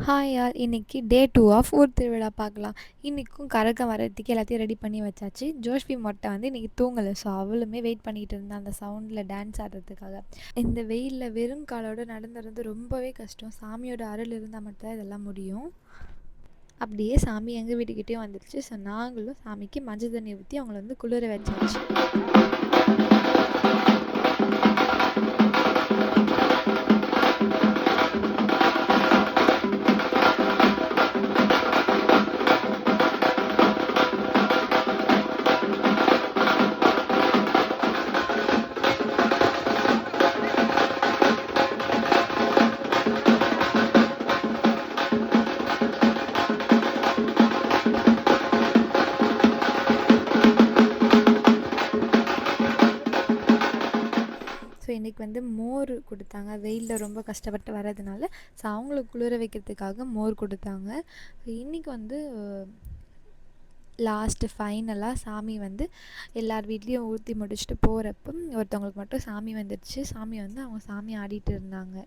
Hi யார், இன்னைக்கு டே 2 of ஊர் திருவிழா பார்க்கலாம். இன்றைக்கும் கரகம் வரதுக்கு எல்லாத்தையும் ரெடி பண்ணி வச்சாச்சு. ஜோஷ்வி மொட்டை வந்து இன்றைக்கி தூங்கலை, ஸோ அவளுமே வெயிட் பண்ணிகிட்டு இருந்தா அந்த சவுண்டில் டான்ஸ் ஆடுறதுக்காக. இந்த வெயிலில் வெறும் காலோடு நடந்துறது ரொம்பவே கஷ்டம். சாமியோட அருள் இருந்தால் மட்டும்தான் இதெல்லாம் முடியும். அப்படியே சாமி எங்கள் வீட்டுக்கிட்டேயும் வந்துடுச்சு. ஸோ நாங்களும் சாமிக்கு மஞ்சள் தண்ணி ஊற்றி அவங்கள வந்து குளிர வச்சாச்சு. ஸோ இன்றைக்கி வந்து மோர் கொடுத்தாங்க. வெயிலில் ரொம்ப கஷ்டப்பட்டு வர்றதுனால ஸோ அவங்களுக்கு குளிர வைக்கிறதுக்காக மோர் கொடுத்தாங்க. இன்றைக்கி வந்து லாஸ்ட்டு ஃபைனலாக சாமி வந்து எல்லார் வீட்லேயும் ஊற்றி முடிச்சுட்டு போகிறப்ப ஒருத்தவங்களுக்கு மட்டும் சாமி வந்துடுச்சு. சாமி வந்து அவங்க சாமி ஆடிட்டு இருந்தாங்க.